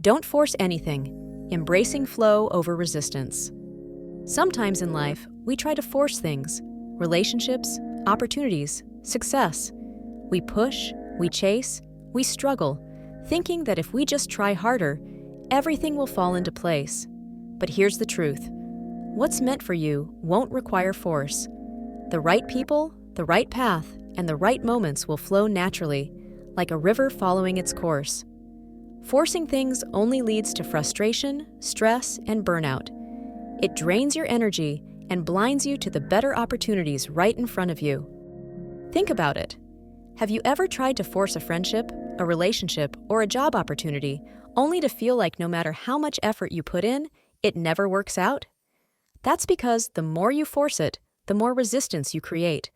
Don't force anything, embracing flow over resistance. Sometimes in life, we try to force things: relationships, opportunities, success. We push, we chase, we struggle, thinking that if we just try harder, everything will fall into place. But here's the truth. What's meant for you won't require force. The right people, the right path, and the right moments will flow naturally, like a river following its course. Forcing things only leads to frustration, stress, and burnout. It drains your energy and blinds you to the better opportunities right in front of you. Think about it. Have you ever tried to force a friendship, a relationship, or a job opportunity, only to feel like no matter how much effort you put in, it never works out? That's because the more you force it, the more resistance you create.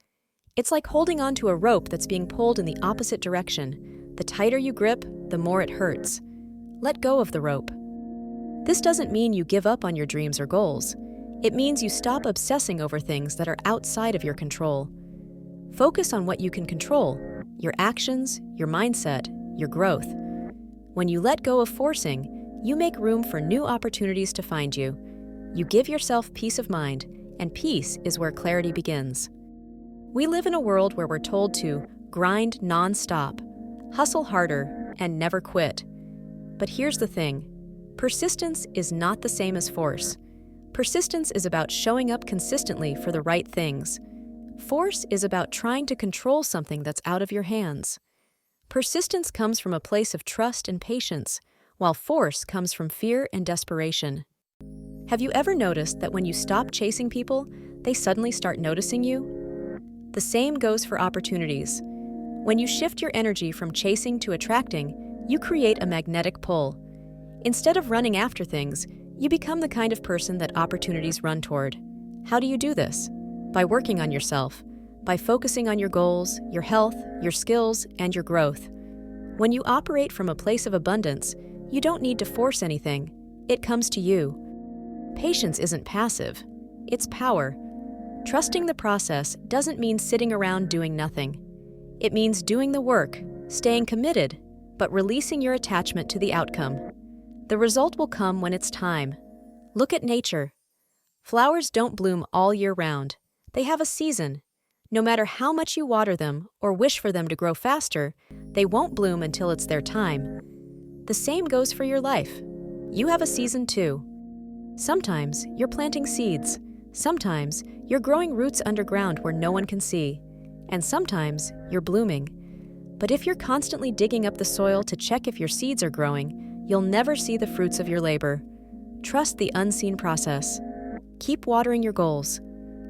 It's like holding onto a rope that's being pulled in the opposite direction. The tighter you grip, the more it hurts. Let go of the rope. This doesn't mean you give up on your dreams or goals. It means you stop obsessing over things that are outside of your control. Focus on what you can control: your actions, your mindset, your growth. When you let go of forcing, you make room for new opportunities to find you. You give yourself peace of mind, and peace is where clarity begins. We live in a world where we're told to grind non-stop, hustle harder, and never quit. But here's the thing. Persistence is not the same as force. Persistence is about showing up consistently for the right things. Force is about trying to control something that's out of your hands. Persistence comes from a place of trust and patience, while force comes from fear and desperation. Have you ever noticed that when you stop chasing people, they suddenly start noticing you? The same goes for opportunities. When you shift your energy from chasing to attracting, you create a magnetic pull. Instead of running after things, you become the kind of person that opportunities run toward. How do you do this? By working on yourself, by focusing on your goals, your health, your skills, and your growth. When you operate from a place of abundance, you don't need to force anything. It comes to you. Patience isn't passive. It's power. Trusting the process doesn't mean sitting around doing nothing. It means doing the work, staying committed, but releasing your attachment to the outcome. The result will come when it's time. Look at nature. Flowers don't bloom all year round. They have a season. No matter how much you water them or wish for them to grow faster, they won't bloom until it's their time. The same goes for your life. You have a season too. Sometimes you're planting seeds. Sometimes you're growing roots underground where no one can see. And sometimes you're blooming. But if you're constantly digging up the soil to check if your seeds are growing, you'll never see the fruits of your labor. Trust the unseen process. Keep watering your goals.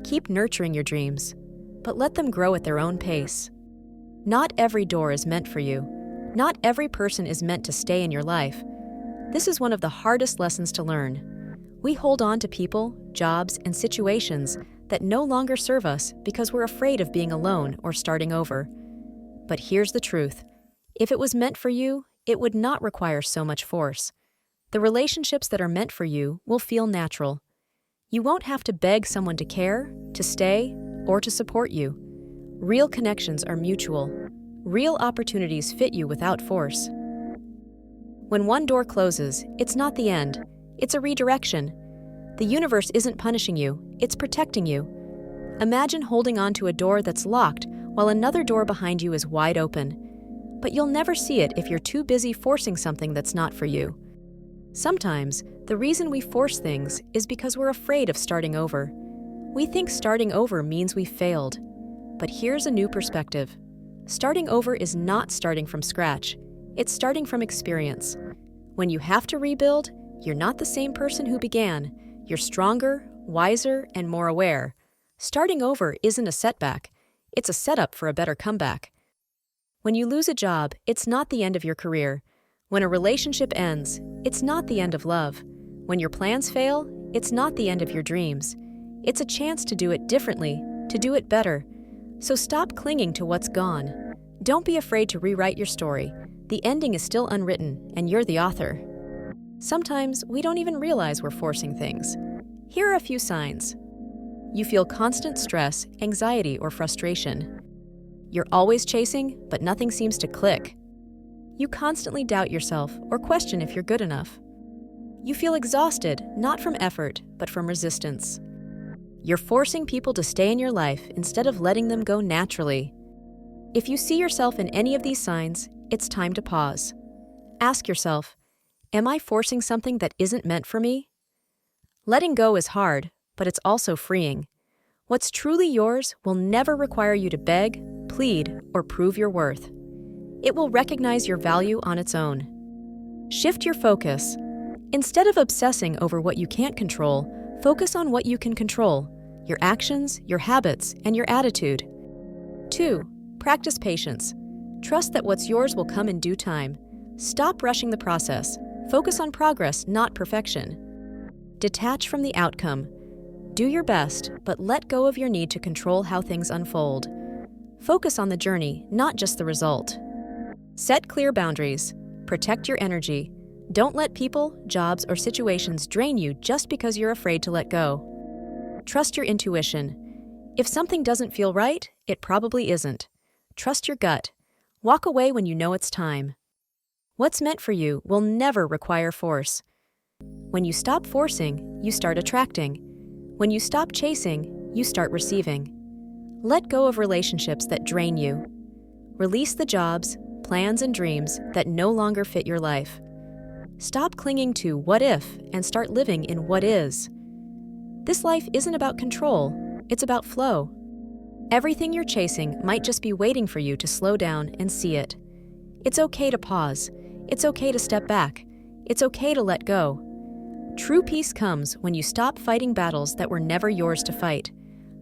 Keep nurturing your dreams. But let them grow at their own pace. Not every door is meant for you. Not every person is meant to stay in your life. This is one of the hardest lessons to learn. We hold on to people, jobs, and situations that no longer serve us because we're afraid of being alone or starting over. But here's the truth. If it was meant for you, it would not require so much force. The relationships that are meant for you will feel natural. You won't have to beg someone to care, to stay, or to support you. Real connections are mutual. Real opportunities fit you without force. When one door closes, it's not the end. It's a redirection. The universe isn't punishing you, it's protecting you. Imagine holding on to a door that's locked while another door behind you is wide open. But you'll never see it if you're too busy forcing something that's not for you. Sometimes, the reason we force things is because we're afraid of starting over. We think starting over means we failed. But here's a new perspective. Starting over is not starting from scratch. It's starting from experience. When you have to rebuild, you're not the same person who began. You're stronger, wiser, and more aware. Starting over isn't a setback. It's a setup for a better comeback. When you lose a job, it's not the end of your career. When a relationship ends, it's not the end of love. When your plans fail, it's not the end of your dreams. It's a chance to do it differently, to do it better. So stop clinging to what's gone. Don't be afraid to rewrite your story. The ending is still unwritten, and you're the author. Sometimes we don't even realize we're forcing things. Here are a few signs. You feel constant stress, anxiety, or frustration. You're always chasing, but nothing seems to click. You constantly doubt yourself or question if you're good enough. You feel exhausted, not from effort, but from resistance. You're forcing people to stay in your life instead of letting them go naturally. If you see yourself in any of these signs, it's time to pause. Ask yourself, am I forcing something that isn't meant for me? Letting go is hard, but it's also freeing. What's truly yours will never require you to beg, plead, or prove your worth. It will recognize your value on its own. Shift your focus. Instead of obsessing over what you can't control, focus on what you can control: your actions, your habits, and your attitude. 2. Practice patience. Trust that what's yours will come in due time. Stop rushing the process. Focus on progress, not perfection. Detach from the outcome. Do your best, but let go of your need to control how things unfold. Focus on the journey, not just the result. Set clear boundaries. Protect your energy. Don't let people, jobs, or situations drain you just because you're afraid to let go. Trust your intuition. If something doesn't feel right, it probably isn't. Trust your gut. Walk away when you know it's time. What's meant for you will never require force. When you stop forcing, you start attracting. When you stop chasing, you start receiving. Let go of relationships that drain you. Release the jobs, plans, and dreams that no longer fit your life. Stop clinging to what if and start living in what is. This life isn't about control, it's about flow. Everything you're chasing might just be waiting for you to slow down and see it. It's okay to pause. It's okay to step back. It's okay to let go. True peace comes when you stop fighting battles that were never yours to fight.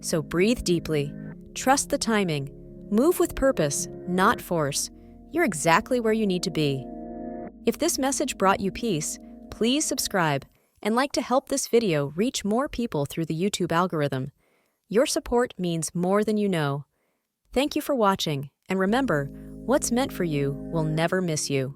So breathe deeply. Trust the timing. Move with purpose, not force. You're exactly where you need to be. If this message brought you peace, please subscribe and like to help this video reach more people through the YouTube algorithm. Your support means more than you know. Thank you for watching, and remember, what's meant for you will never miss you.